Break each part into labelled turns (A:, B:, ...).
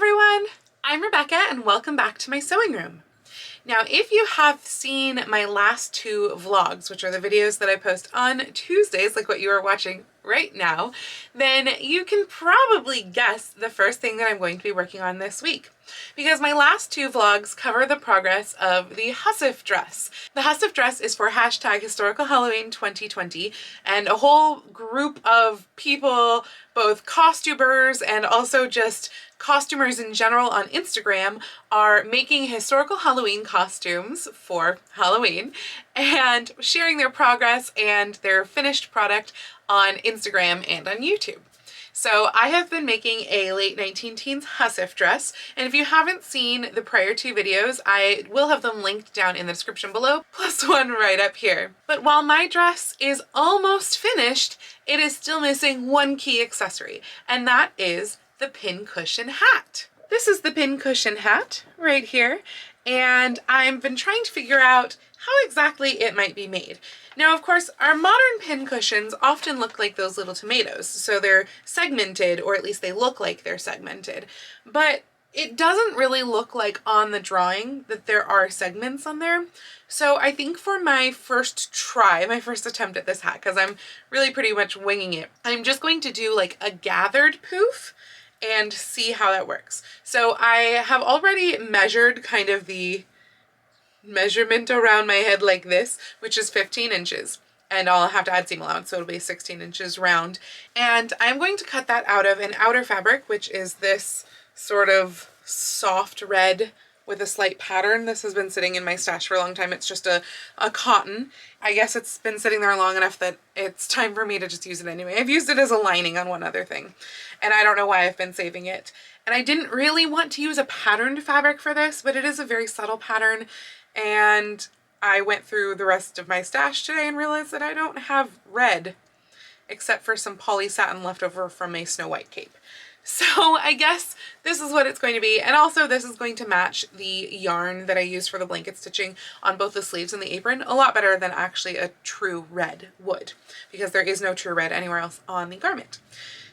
A: everyone! I'm Rebecca and welcome back to my sewing room. Now, if you have seen my last two vlogs, which are the videos that I post on Tuesdays, like what you are watching right now, then you can probably guess the first thing that I'm going to be working on this week. Because my last two vlogs cover the progress of the Hussif dress. The Hussif dress is for hashtag Historical Halloween 2020, and a whole group of people, both costumers and also just costumers in general on Instagram, are making historical Halloween costumes for Halloween and sharing their progress and their finished product on Instagram and on YouTube. So I have been making a late 19-teens Hussif dress, and if you haven't seen the prior two videos, I will have them linked down in the description below, plus one right up here. But while my dress is almost finished, it is still missing one key accessory, and that is the pincushion hat. This is the pincushion hat right here, and I've been trying to figure out how exactly it might be made. Now, of course, our modern pincushions often look like those little tomatoes, so they're segmented, or at least they look like they're segmented, but it doesn't really look like on the drawing that there are segments on there. So I think for my first try, my first attempt at this hat, because I'm really pretty much winging it, I'm just going to do like a gathered poof and see how that works. So I have already measured kind of the measurement around my head like this, which is 15 inches. And I'll have to add seam allowance, so it'll be 16 inches round. And I'm going to cut that out of an outer fabric, which is this sort of soft red with a slight pattern. This has been sitting in my stash for a long time. It's just a cotton. I guess it's been sitting there long enough that it's time for me to just use it anyway. I've used it as a lining on one other thing, and I don't know why I've been saving it. And I didn't really want to use a patterned fabric for this, but it is a very subtle pattern. And I went through the rest of my stash today and realized that I don't have red, except for some poly satin left over from a Snow White cape. So I guess this is what it's going to be. And also this is going to match the yarn that I used for the blanket stitching on both the sleeves and the apron a lot better than actually a true red would, because there is no true red anywhere else on the garment.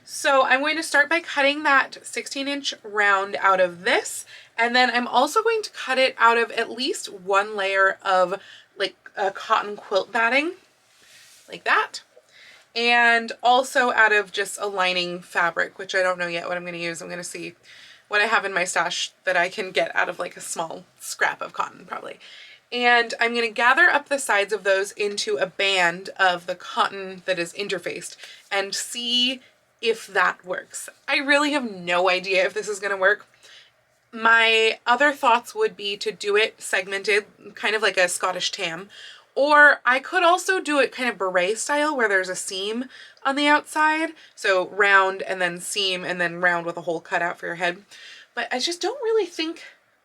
A: So I'm going to start by cutting that 16-inch round out of this, and then I'm also going to cut it out of at least one layer of like a cotton quilt batting, like that, and also out of just a lining fabric, which I don't know yet what I'm going to use. I'm going to see what I have in my stash that I can get out of like a small scrap of cotton probably. And I'm going to gather up the sides of those into a band of the cotton that is interfaced and see if that works. I really have no idea if this is going to work. My other thoughts would be to do it segmented, kind of like a Scottish tam, or I could also do it kind of beret style where there's a seam on the outside. So round and then seam and then round with a hole cut out for your head. But I just don't really think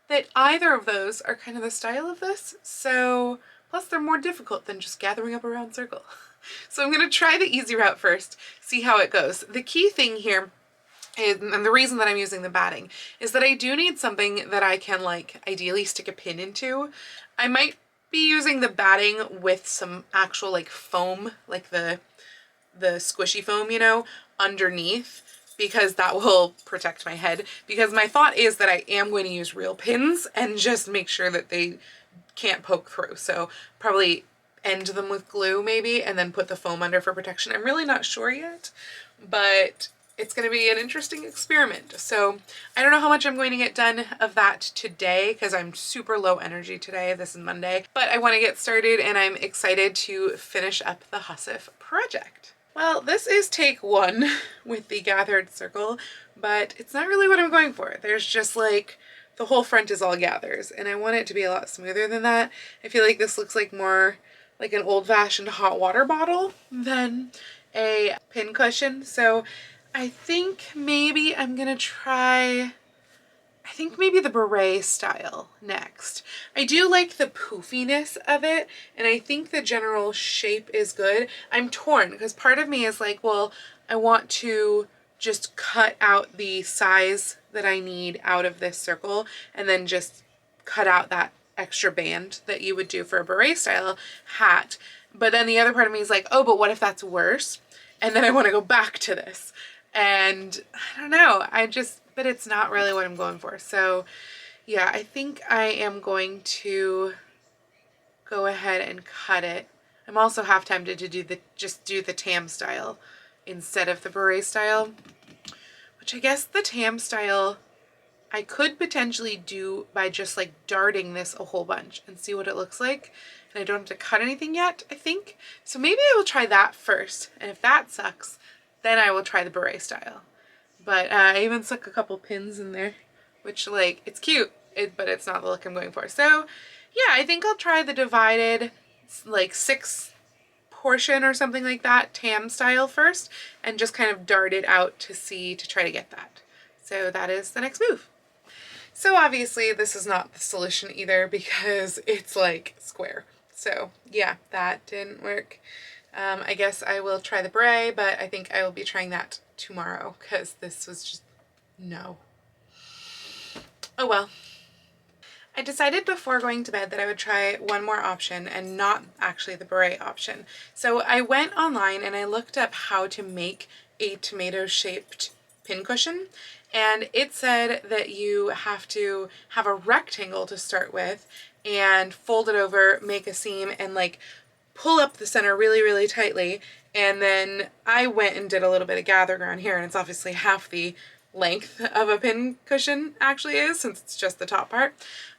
A: that either of those are kind of the style of this. So, plus they're more difficult than just gathering up a round circle. So I'm going to try the easy route first, see how it goes. The key thing here is, and the reason that I'm using the batting, is that I do need something that I can like ideally stick a pin into. I might be using the batting with some actual like foam, like the squishy foam, you know, underneath, because that will protect my head. Because my thought is that I am going to use real pins and just make sure that they can't poke through. So probably end them with glue maybe, and then put the foam under for protection. I'm really not sure yet, but it's going to be an interesting experiment. So I don't know how much I'm going to get done of that today because I'm super low energy today. This is Monday, but I want to get started and I'm excited to finish up the Hussif project. Well, this is take one with the gathered circle, but it's not really what I'm going for. There's just like the whole front is all gathers, and I want it to be a lot smoother than that. I feel like this looks like more like an old-fashioned hot water bottle than a pincushion. So I think maybe I'm gonna try, I think maybe the beret style next. I do like the poofiness of it, and I think the general shape is good. I'm torn because part of me is like, well, I want to just cut out the size that I need out of this circle and then just cut out that extra band that you would do for a beret style hat. But then the other part of me is like, oh, but what if that's worse? And then I want to go back to this. And I don't know, I just but it's not really what I'm going for. So yeah, I think I am going to go ahead and cut it. I'm also half tempted to just do the tam style instead of the beret style, which I guess the tam style I could potentially do by just like darting this a whole bunch and see what it looks like. And I don't have to cut anything yet, I think. So maybe I will try that first. And if that sucks, then I will try the beret style. But I even stuck a couple pins in there, which like, it's cute, but it's not the look I'm going for. So yeah, I think I'll try the divided like 6 portion or something like that, tam style first, and just kind of dart it out to try to get that. So that is the next move. So obviously this is not the solution either because it's like square. So yeah, that didn't work. I guess I will try the beret, but I think I will be trying that tomorrow because this was just, no. Oh well. I decided before going to bed that I would try one more option and not actually the beret option. So I went online and I looked up how to make a tomato shaped pincushion, and it said that you have to have a rectangle to start with and fold it over, make a seam, and like pull up the center really, really tightly. And then I went and did a little bit of gathering around here, and it's obviously half the length of a pin cushion actually is, since it's just the top part.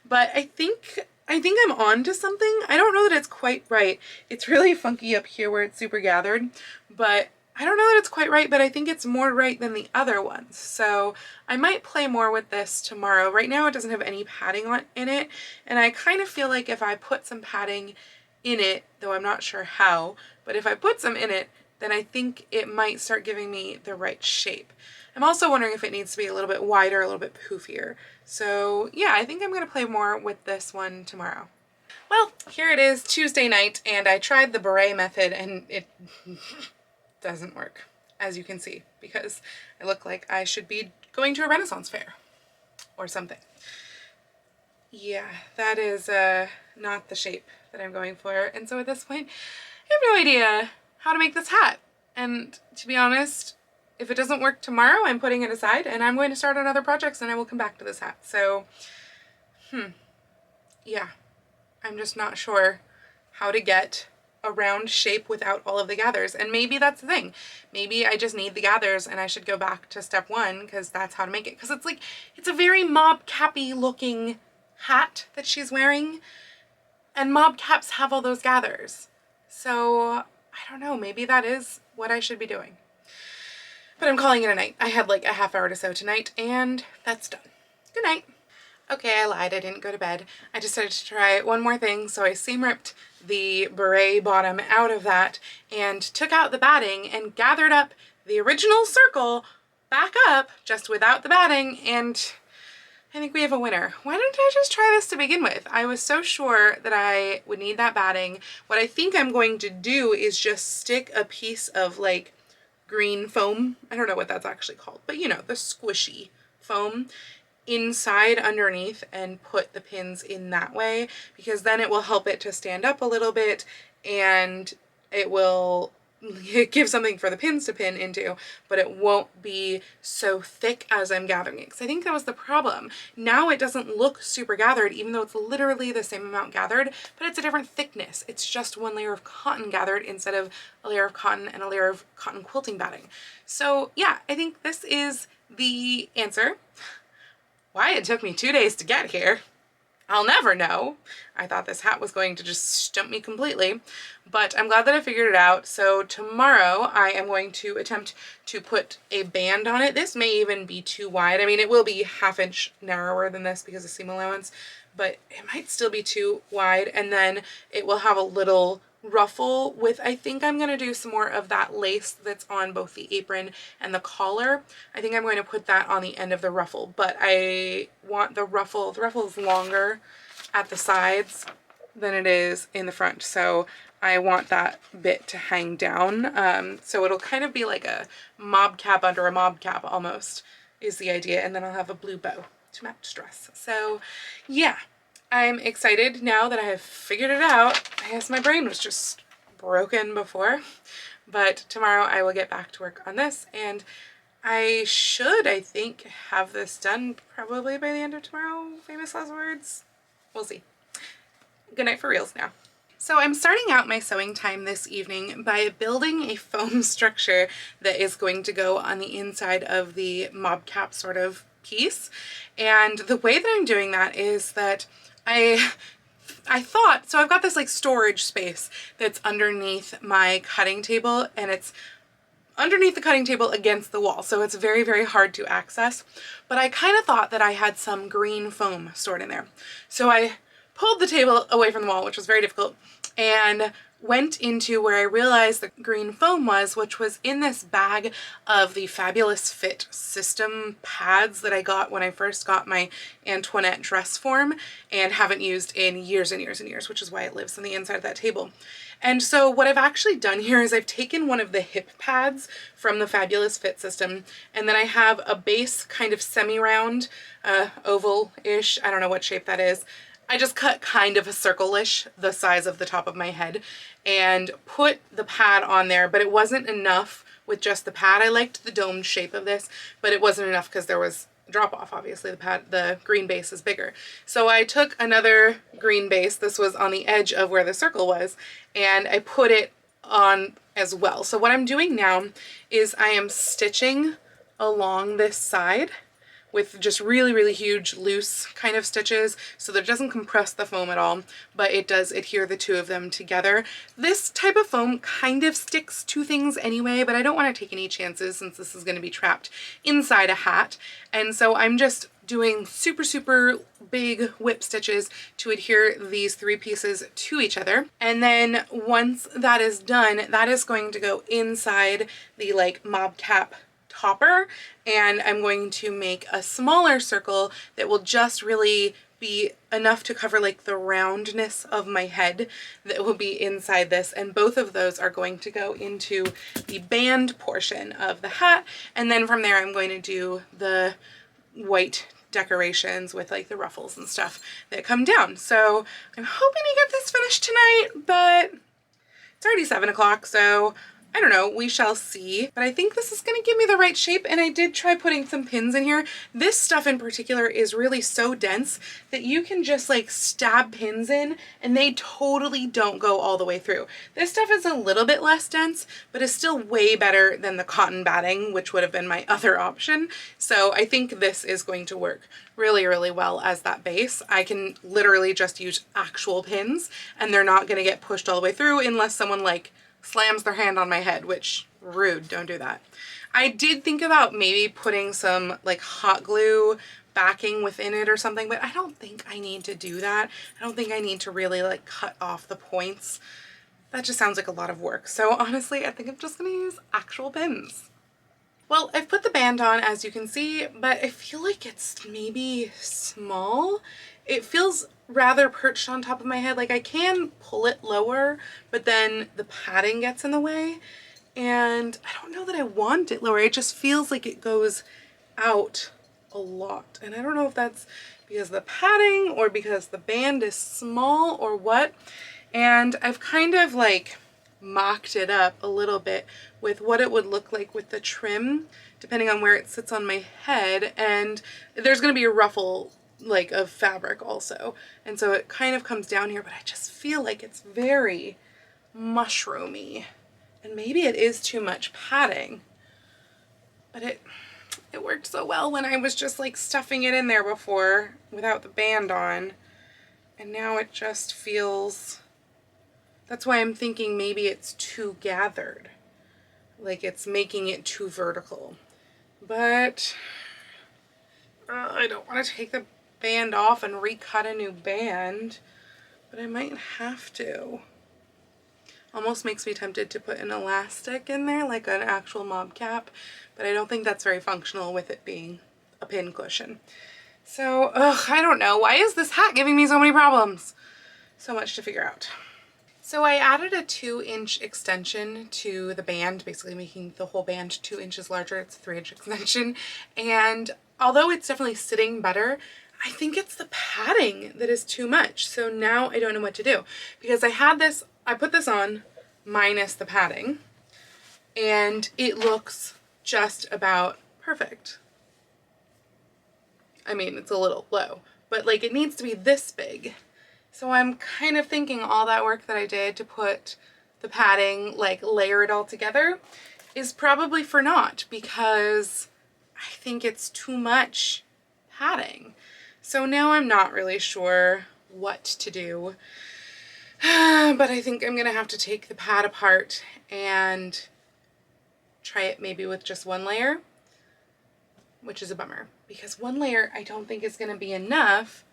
A: But I think I'm on to something. I don't know that it's quite right. It's really funky up here where it's super gathered, but I don't know that it's quite right, but I think it's more right than the other ones. So I might play more with this tomorrow. Right now it doesn't have any padding in it, and I kind of feel like if I put some padding in it, though I'm not sure how, but if I put some in it, then I think it might start giving me the right shape. I'm also wondering if it needs to be a little bit wider, a little bit poofier. So yeah, I think I'm gonna play more with this one tomorrow. Well, here it is Tuesday night, and I tried the beret method and it doesn't work, as you can see, because I look like I should be going to a Renaissance fair or something. Yeah, that is not the shape that I'm going for. And so at this point, I have no idea how to make this hat. And to be honest, if it doesn't work tomorrow, I'm putting it aside and I'm going to start on other projects and I will come back to this hat. So, yeah, I'm just not sure how to get a round shape without all of the gathers. And maybe that's the thing. Maybe I just need the gathers and I should go back to step 1 because that's how to make it. Because it's like, it's a very mob cappy looking hat that she's wearing. And mob caps have all those gathers. So I don't know, maybe that is what I should be doing. But I'm calling it a night. I had like a half hour to sew tonight and that's done. Good night. Okay, I lied, I didn't go to bed. I decided to try one more thing, so I seam ripped the beret bottom out of that and took out the batting and gathered up the original circle back up, just without the batting, and I think we have a winner. Why didn't I just try this to begin with? I was so sure that I would need that batting. What I think I'm going to do is just stick a piece of like green foam, I don't know what that's actually called, but you know, the squishy foam, inside underneath and put the pins in that way, because then it will help it to stand up a little bit and it will give something for the pins to pin into, but it won't be so thick as I'm gathering it. Because I think that was the problem. Now it doesn't look super gathered, even though it's literally the same amount gathered, but it's a different thickness. It's just one layer of cotton gathered instead of a layer of cotton and a layer of cotton quilting batting. So yeah, I think this is the answer. Why it took me 2 days to get here, I'll never know. I thought this hat was going to just stump me completely, but I'm glad that I figured it out. So tomorrow I am going to attempt to put a band on it. This may even be too wide. I mean, it will be ½ inch narrower than this because of seam allowance, but it might still be too wide. And then it will have a little ruffle with, I think I'm going to do some more of that lace that's on both the apron and the collar. I think I'm going to put that on the end of the ruffle, but I want the ruffle is longer at the sides than it is in the front, so I want that bit to hang down. So it'll kind of be like a mob cap under a mob cap almost is the idea, and then I'll have a blue bow to match dress. So yeah, I'm excited now that I have figured it out. I guess my brain was just broken before, but tomorrow I will get back to work on this, and I should, I think, have this done probably by the end of tomorrow. Famous last words. We'll see. Good night for reals now. So I'm starting out my sewing time this evening by building a foam structure that is going to go on the inside of the mob cap sort of piece. And the way that I'm doing that is that I thought, so I've got this like storage space that's underneath my cutting table, and it's underneath the cutting table against the wall, so it's very, very hard to access. But I kind of thought that I had some green foam stored in there. So I pulled the table away from the wall, which was very difficult, and went into where I realized the green foam was, which was in this bag of the Fabulous Fit system pads that I got when I first got my Antoinette dress form and haven't used in years and years and years, which is why it lives on the inside of that table. And so what I've actually done here is I've taken one of the hip pads from the Fabulous Fit system, and then I have a base kind of semi-round, oval-ish, I don't know what shape that is. I just cut kind of a circle-ish, the size of the top of my head, and put the pad on there, but it wasn't enough with just the pad. I liked the domed shape of this, but it wasn't enough because there was drop off. Obviously the green base is bigger. So I took another green base, this was on the edge of where the circle was, and I put it on as well. So what I'm doing now is I am stitching along this side with just really, really huge loose kind of stitches so that it doesn't compress the foam at all, but it does adhere the two of them together. This type of foam kind of sticks to things anyway, but I don't want to take any chances since this is going to be trapped inside a hat. And so I'm just doing super, super big whip stitches to adhere these three pieces to each other. And then once that is done, that is going to go inside the like mob cap topper, and I'm going to make a smaller circle that will just really be enough to cover like the roundness of my head that will be inside this, and both of those are going to go into the band portion of the hat, and then from there I'm going to do the white decorations with like the ruffles and stuff that come down. So I'm hoping to get this finished tonight, but it's already 7 o'clock, so I don't know, we shall see. But I think this is gonna give me the right shape, and I did try putting some pins in here. This stuff in particular is really so dense that you can just like stab pins in and they totally don't go all the way through. This stuff is a little bit less dense, but is still way better than the cotton batting, which would have been my other option. So I think this is going to work really, really well as that base. I can literally just use actual pins and they're not gonna get pushed all the way through unless someone like slams their hand on my head, which rude, don't do that. I did think about maybe putting some like hot glue backing within it or something, but I don't think I need to do that. I don't think I need to really like cut off the points. That just sounds like a lot of work. So honestly, I think I'm just gonna use actual pins. Well, I've put the band on, as you can see, but I feel like it's maybe small. It feels rather perched on top of my head. Like I can pull it lower, but then the padding gets in the way, and I don't know that I want it lower. It just feels like it goes out a lot, and I don't know if that's because of the padding or because the band is small or what. And I've kind of like mocked it up a little bit with what it would look like with the trim depending on where it sits on my head, and there's going to be a ruffle like of fabric also, and so it kind of comes down here, but I just feel like it's very mushroomy, and maybe it is too much padding, but it worked so well when I was just like stuffing it in there before without the band on, and now it just feels, that's why I'm thinking maybe it's too gathered, like it's making it too vertical. But I don't want to take the band off and recut a new band, but I might have to. Almost makes me tempted to put an elastic in there, like an actual mob cap, but I don't think that's very functional with it being a pin cushion. So, I don't know. Why is this hat giving me so many problems? So much to figure out. So I added a 2-inch extension to the band, basically making the whole band 2 inches larger. It's a 3-inch extension, and although it's definitely sitting better, I think it's the padding that is too much. So now I don't know what to do, because I put this on minus the padding, and it looks just about perfect. I mean, it's a little low, but like it needs to be this big. So I'm kind of thinking all that work that I did to put the padding, like layer it all together, is probably for naught because I think it's too much padding. So now I'm not really sure what to do, but I think I'm gonna have to take the pad apart and try it maybe with just one layer, which is a bummer because one layer I don't think is gonna be enough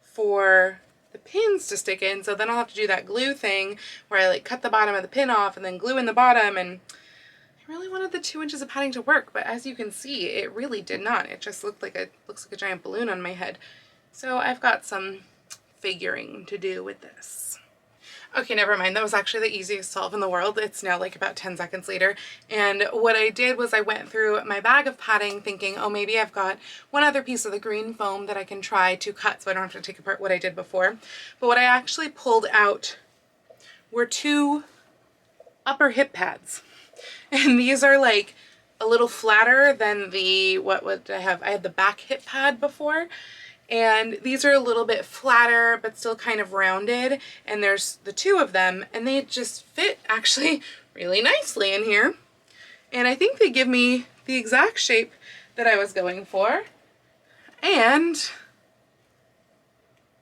A: for the pins to stick in. So then I'll have to do that glue thing where I like cut the bottom of the pin off and then glue in the bottom, and I really wanted the 2 inches of padding to work, but as you can see, it really did not. It just looks like a giant balloon on my head. So I've got some figuring to do with this. Okay, never mind. That was actually the easiest solve in the world. It's now like about 10 seconds later. And what I did was I went through my bag of padding thinking, oh, maybe I've got one other piece of the green foam that I can try to cut so I don't have to take apart what I did before. But what I actually pulled out were 2 upper hip pads. And these are like a little flatter than the, what would I have? I had the back hip pad before. And these are a little bit flatter, but still kind of rounded. And there's the 2 of them, and they just fit actually really nicely in here. And I think they give me the exact shape that I was going for. And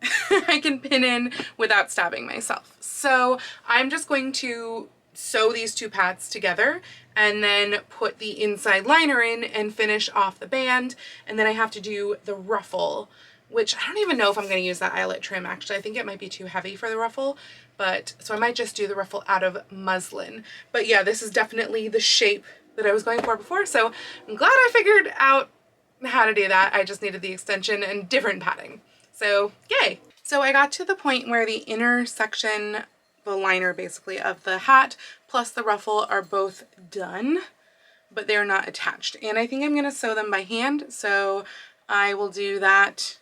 A: I can pin in without stabbing myself. So I'm just going to sew these 2 pads together and then put the inside liner in and finish off the band. And then I have to do the ruffle, which I don't even know if I'm going to use that eyelet trim. Actually, I think it might be too heavy for the ruffle, but so I might just do the ruffle out of muslin. But yeah, this is definitely the shape that I was going for before. So I'm glad I figured out how to do that. I just needed the extension and different padding. So yay. So I got to the point where the inner section, the liner basically of the hat plus the ruffle are both done, but they're not attached. And I think I'm going to sew them by hand. So I will do that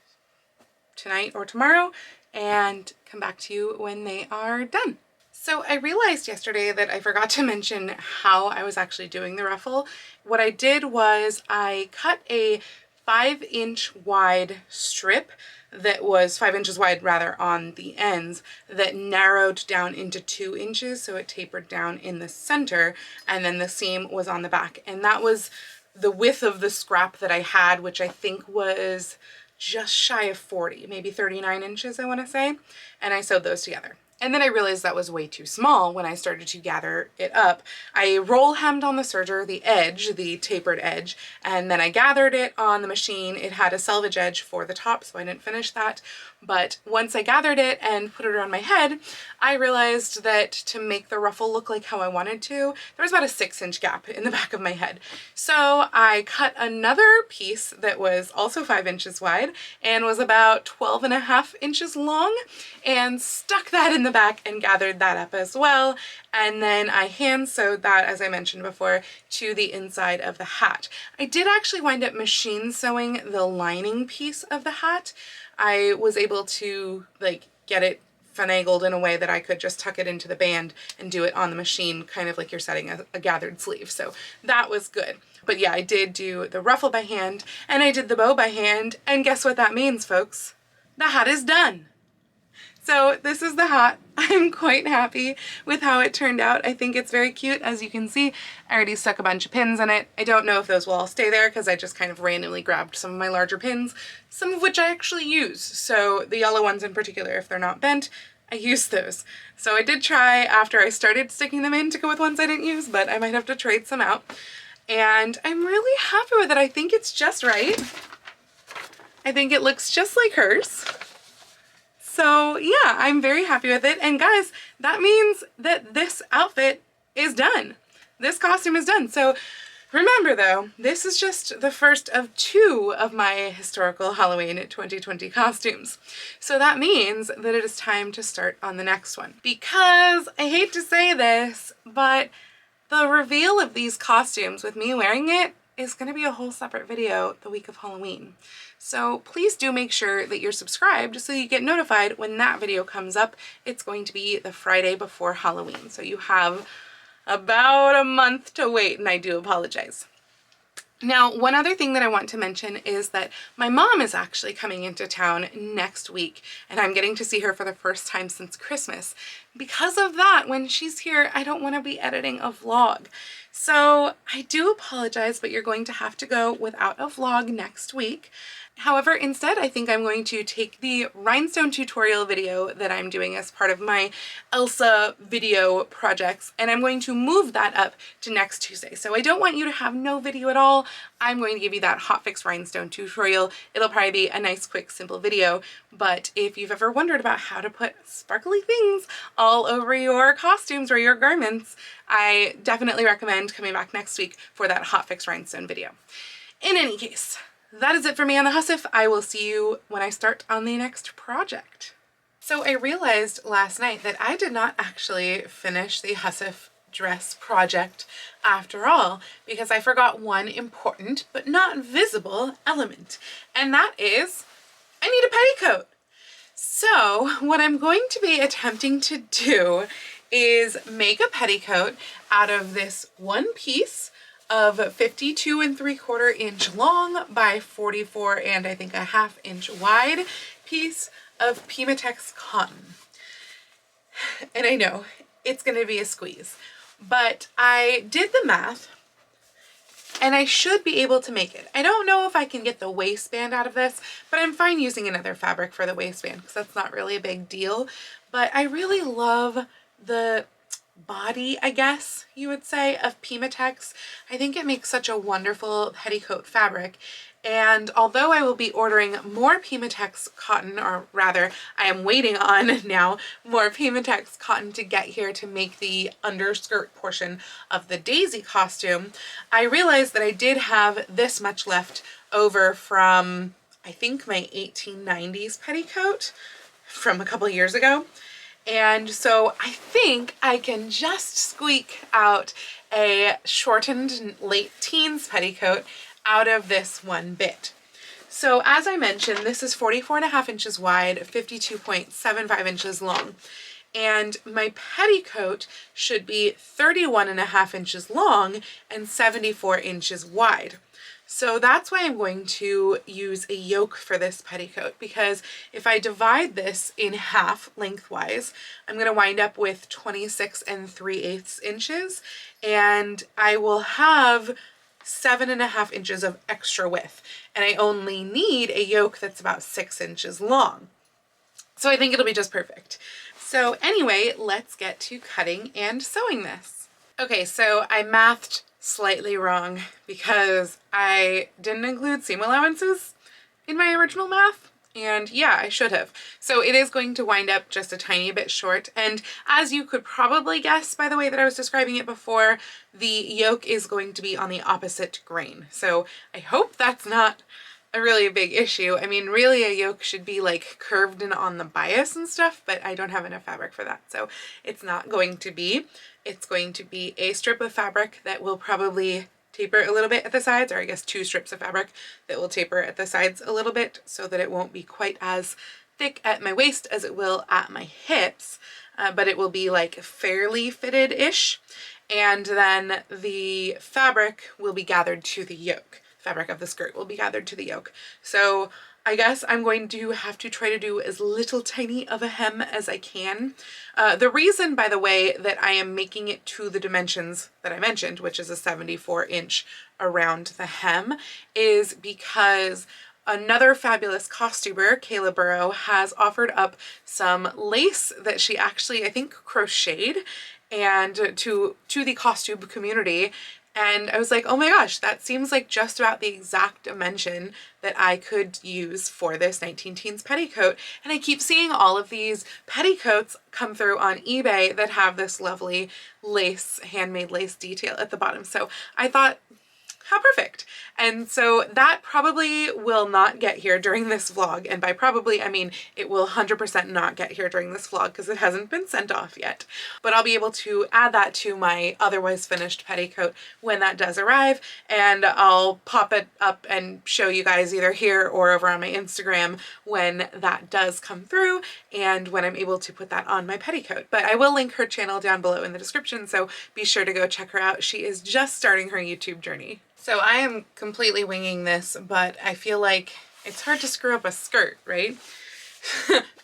A: tonight or tomorrow and come back to you when they are done. So I realized yesterday that I forgot to mention how I was actually doing the ruffle. What I did was I cut a 5-inch wide strip that was 5 inches wide rather on the ends that narrowed down into 2 inches, so it tapered down in the center, and then the seam was on the back. And that was the width of the scrap that I had, which I think was just shy of 40, maybe 39 inches, I want to say. And I sewed those together. And then I realized that was way too small when I started to gather it up. I roll hemmed on the serger, the edge, the tapered edge, and then I gathered it on the machine. It had a selvage edge for the top, so I didn't finish that. But once I gathered it and put it around my head, I realized that to make the ruffle look like how I wanted to, there was about a 6-inch gap in the back of my head. So I cut another piece that was also 5 inches wide and was about 12.5 inches long and stuck that in the back and gathered that up as well. And then I hand sewed that, as I mentioned before, to the inside of the hat. I did actually wind up machine sewing the lining piece of the hat. I was able to like get it finagled in a way that I could just tuck it into the band and do it on the machine, kind of like you're setting a gathered sleeve. So that was good. But yeah, I did do the ruffle by hand and I did the bow by hand. And guess what that means, folks? The hat is done. So this is the hat. I'm quite happy with how it turned out. I think it's very cute. As you can see, I already stuck a bunch of pins in it. I don't know if those will all stay there because I just kind of randomly grabbed some of my larger pins, some of which I actually use. So the yellow ones in particular, if they're not bent, I use those. So I did try after I started sticking them in to go with ones I didn't use, but I might have to trade some out. And I'm really happy with it. I think it's just right. I think it looks just like hers. So yeah, I'm very happy with it. And guys, that means that this outfit is done. This costume is done. So remember though, this is just the first of 2 of my historical Halloween 2020 costumes. So that means that it is time to start on the next one. Because I hate to say this, but the reveal of these costumes with me wearing it is going to be a whole separate video the week of Halloween. So please do make sure that you're subscribed so you get notified when that video comes up. It's going to be the Friday before Halloween. So you have about a month to wait, and I do apologize. Now, one other thing that I want to mention is that my mom is actually coming into town next week, and I'm getting to see her for the first time since Christmas. Because of that, when she's here, I don't want to be editing a vlog. So I do apologize, but you're going to have to go without a vlog next week. However, instead, I think I'm going to take the rhinestone tutorial video that I'm doing as part of my Elsa video projects, and I'm going to move that up to next Tuesday. So I don't want you to have no video at all. I'm going to give you that hotfix rhinestone tutorial. It'll probably be a nice, quick, simple video, but if you've ever wondered about how to put sparkly things all over your costumes or your garments, I definitely recommend coming back next week for that hotfix rhinestone video. In any case, that is it for me on the Hussif. I will see you when I start on the next project. So I realized last night that I did not actually finish the Hussif dress project after all, because I forgot one important but not visible element, and that is I need a petticoat. So what I'm going to be attempting to do is make a petticoat out of this one piece of 52 3/4 inch long by 44 and I think a ½ inch wide piece of Pimatex cotton. And I know it's going to be a squeeze, but I did the math and I should be able to make it. I don't know if I can get the waistband out of this, but I'm fine using another fabric for the waistband because that's not really a big deal. But I really love the body, I guess you would say, of Pimatex. I think it makes such a wonderful petticoat fabric, and although I will be ordering more Pimatex cotton, or rather I am waiting on now more Pimatex cotton to get here to make the underskirt portion of the Daisy costume, I realized that I did have this much left over from I think my 1890s petticoat from a couple years ago. And so I think I can just squeak out a shortened late teens petticoat out of this one bit. So as I mentioned, this is 44.5 inches wide, 52.75 inches long. And my petticoat should be 31.5 inches long and 74 inches wide. So that's why I'm going to use a yoke for this petticoat, because if I divide this in half lengthwise, I'm going to wind up with 26 3/8 inches, and I will have 7.5 inches of extra width, and I only need a yoke that's about 6 inches long. So I think it'll be just perfect. So anyway, let's get to cutting and sewing this. Okay, so I mathed slightly wrong because I didn't include seam allowances in my original math, and yeah, I should have. So it is going to wind up just a tiny bit short, and as you could probably guess by the way that I was describing it before, the yoke is going to be on the opposite grain. So I hope that's not a really big issue. I mean, really a yoke should be like curved and on the bias and stuff, but I don't have enough fabric for that, so it's not going to be. It's going to be a strip of fabric that will probably taper a little bit at the sides, or I guess 2 strips of fabric that will taper at the sides a little bit so that it won't be quite as thick at my waist as it will at my hips, but it will be like fairly fitted-ish, and then the fabric will be gathered to the yoke. Fabric of the skirt will be gathered to the yoke. So I guess I'm going to have to try to do as little tiny of a hem as I can. The reason, by the way, that I am making it to the dimensions that I mentioned, which is a 74 inch around the hem, is because another fabulous costumer, Kayla Burrow, has offered up some lace that she actually, I think, crocheted and to the costume community. And I was like, oh my gosh, that seems like just about the exact dimension that I could use for this 19 teens petticoat. And I keep seeing all of these petticoats come through on eBay that have this lovely lace, handmade lace detail at the bottom. So I thought, how perfect. And so that probably will not get here during this vlog, and by probably I mean it will 100% not get here during this vlog because it hasn't been sent off yet. But I'll be able to add that to my otherwise finished petticoat when that does arrive, and I'll pop it up and show you guys either here or over on my Instagram when that does come through and when I'm able to put that on my petticoat. But I will link her channel down below in the description, so be sure to go check her out. She is just starting her YouTube journey. So I am completely winging this, but I feel like it's hard to screw up a skirt, right?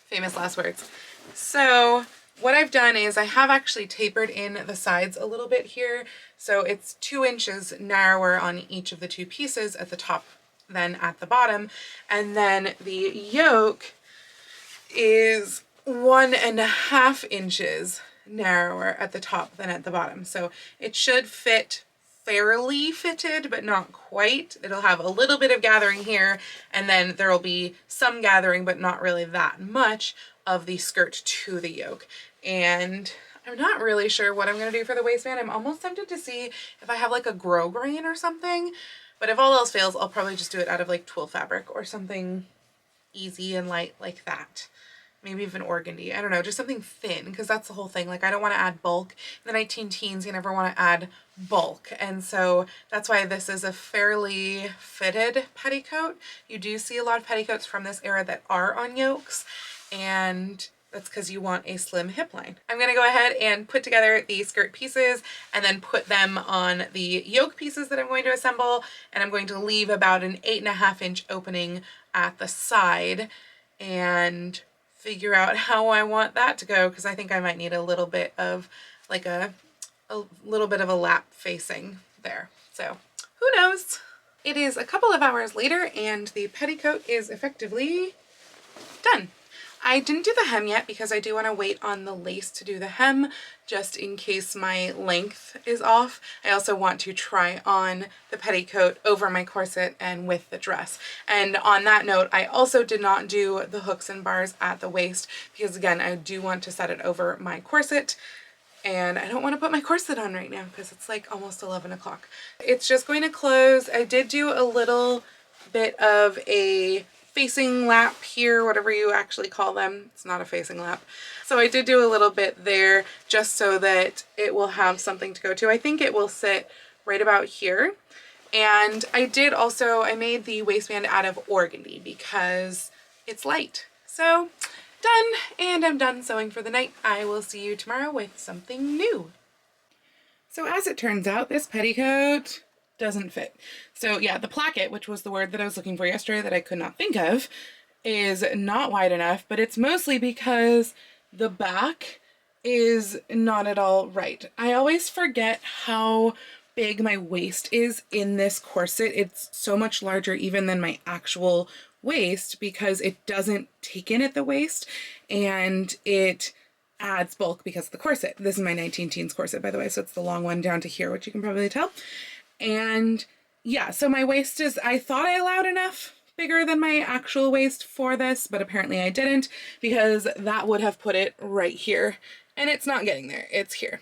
A: Famous last words. So what I've done is I have actually tapered in the sides a little bit here. So it's 2 inches narrower on each of the 2 pieces at the top than at the bottom. And then the yoke is 1.5 inches narrower at the top than at the bottom. So it should fit fairly fitted, but not quite. It'll have a little bit of gathering here, and then there will be some gathering, but not really that much of the skirt to the yoke. And I'm not really sure what I'm going to do for the waistband. I'm almost tempted to see if I have like a grosgrain or something, but if all else fails, I'll probably just do it out of like twill fabric or something easy and light like that. Maybe even organdy. I don't know, just something thin, because that's the whole thing. Like, I don't want to add bulk. In the 19 teens, you never want to add bulk. And so that's why this is a fairly fitted petticoat. You do see a lot of petticoats from this era that are on yokes, and that's because you want a slim hip line. I'm going to go ahead and put together the skirt pieces and then put them on the yoke pieces that I'm going to assemble. And I'm going to leave about an 8.5 inch opening at the side and figure out how I want that to go, because I think I might need a little bit of like a little bit of a lap facing there. So who knows? It is a couple of hours later and the petticoat is effectively done. I didn't do the hem yet because I do want to wait on the lace to do the hem, just in case my length is off. I also want to try on the petticoat over my corset and with the dress. And on that note, I also did not do the hooks and bars at the waist because, again, I do want to set it over my corset. And I don't want to put my corset on right now because it's like almost 11 o'clock. It's just going to close. I did do a little bit of a facing lap here, whatever you actually call them. It's not a facing lap. So I did do a little bit there just so that it will have something to go to. I think it will sit right about here. And I made the waistband out of organdy because it's light. So done, and I'm done sewing for the night. I will see you tomorrow with something new. So as it turns out, this petticoat doesn't fit. So yeah, the placket, which was the word that I was looking for yesterday that I could not think of, is not wide enough, but it's mostly because the back is not at all right. I always forget how big my waist is in this corset. It's so much larger even than my actual waist because it doesn't take in at the waist and it adds bulk because of the corset. This is my 19 teens corset, by the way, so it's the long one down to here, which you can probably tell. And yeah, so my waist is, I thought I allowed enough bigger than my actual waist for this, but apparently I didn't, because that would have put it right here, and it's not getting there, it's here.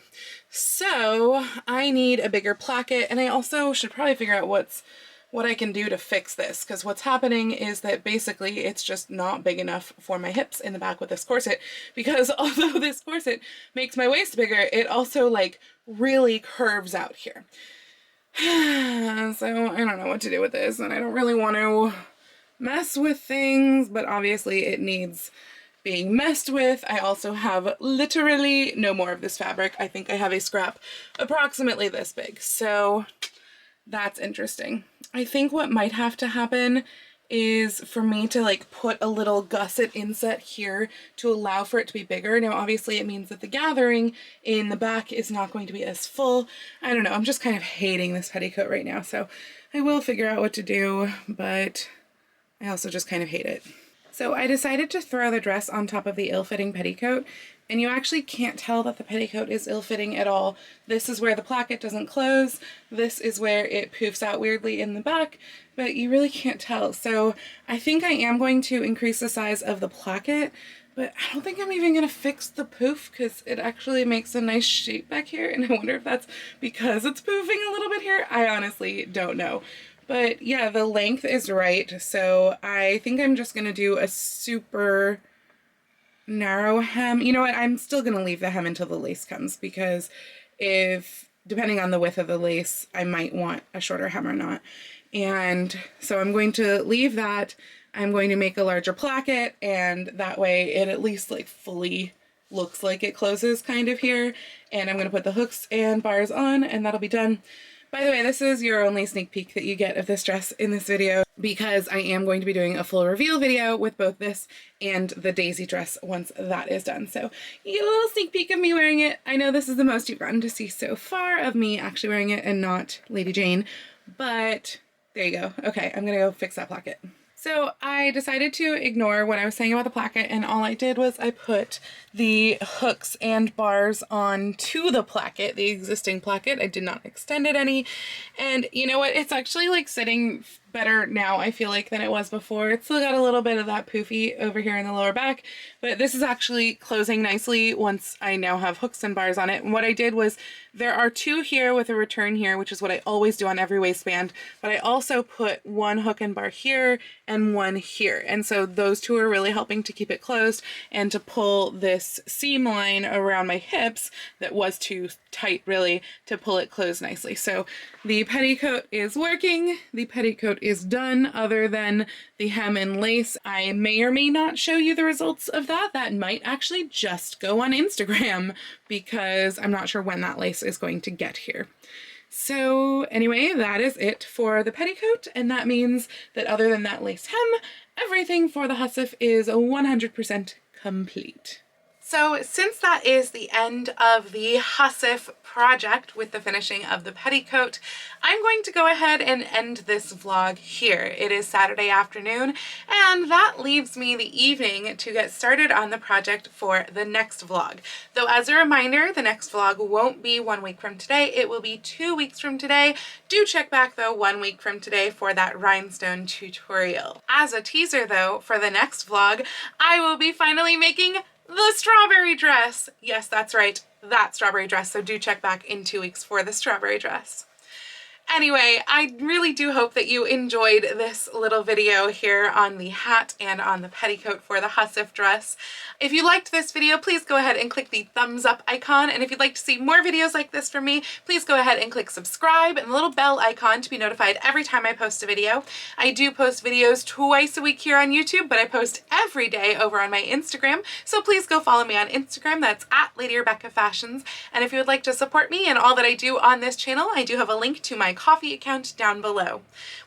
A: So I need a bigger placket, and I also should probably figure out what I can do to fix this, because what's happening is that basically it's just not big enough for my hips in the back with this corset, because although this corset makes my waist bigger, it also like really curves out here. So I don't know what to do with this, and I don't really want to mess with things, but obviously it needs being messed with. I also have literally no more of this fabric. I think I have a scrap approximately this big, so that's interesting. I think what might have to happen is for me to like put a little gusset inset here to allow for it to be bigger. Now obviously it means that the gathering in the back is not going to be as full. I don't know, I'm just kind of hating this petticoat right now, so I will figure out what to do, but I also just kind of hate it. So I decided to throw the dress on top of the ill-fitting petticoat, and you actually can't tell that the petticoat is ill-fitting at all. This is where the placket doesn't close, this is where it poofs out weirdly in the back, but you really can't tell. So I think I am going to increase the size of the placket, but I don't think I'm even going to fix the poof because it actually makes a nice shape back here, and I wonder if that's because it's poofing a little bit here. I honestly don't know. But yeah, the length is right, so I think I'm just going to do a super narrow hem. You know what, I'm still going to leave the hem until the lace comes, because depending on the width of the lace, I might want a shorter hem or not. And so I'm going to leave that. I'm going to make a larger placket, and that way it at least like fully looks like it closes kind of here. And I'm going to put the hooks and bars on, and that'll be done. By the way, this is your only sneak peek that you get of this dress in this video because I am going to be doing a full reveal video with both this and the daisy dress once that is done. So you get a little sneak peek of me wearing it. I know this is the most you've gotten to see so far of me actually wearing it and not Lady Jane, but there you go. Okay, I'm gonna go fix that placket. So I decided to ignore what I was saying about the placket, and all I did was I put the hooks and bars onto the placket, the existing placket. I did not extend it any. And you know what? It's actually like sitting better now, I feel like, than it was before. It's still got a little bit of that poofy over here in the lower back, but this is actually closing nicely once I now have hooks and bars on it. And what I did was there are two here with a return here, which is what I always do on every waistband, but I also put one hook and bar here and one here. And so those two are really helping to keep it closed and to pull this seam line around my hips that was too tight really to pull it closed nicely. So the petticoat is working. The petticoat is done other than the hem and lace. I may or may not show you the results of that. That might actually just go on Instagram because I'm not sure when that lace is going to get here. So anyway, that is it for the petticoat, and that means that other than that lace hem, everything for the Hussif is 100% complete. So since that is the end of the Hussif project with the finishing of the petticoat, I'm going to go ahead and end this vlog here. It is Saturday afternoon, and that leaves me the evening to get started on the project for the next vlog. Though as a reminder, the next vlog won't be 1 week from today, it will be 2 weeks from today. Do check back though 1 week from today for that rhinestone tutorial. As a teaser though, for the next vlog, I will be finally making the strawberry dress. Yes, that's right, that strawberry dress. So do check back in 2 weeks for the strawberry dress. Anyway, I really do hope that you enjoyed this little video here on the hat and on the petticoat for the Hussif dress. If you liked this video, please go ahead and click the thumbs up icon. And if you'd like to see more videos like this from me, please go ahead and click subscribe and the little bell icon to be notified every time I post a video. I do post videos twice a week here on YouTube, but I post every day over on my Instagram. So please go follow me on Instagram. That's at Lady Rebecca Fashions. And if you would like to support me and all that I do on this channel, I do have a link to my Coffee account down below.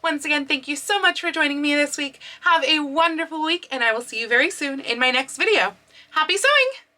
A: Once again, thank you so much for joining me this week. Have a wonderful week, and I will see you very soon in my next video. Happy sewing!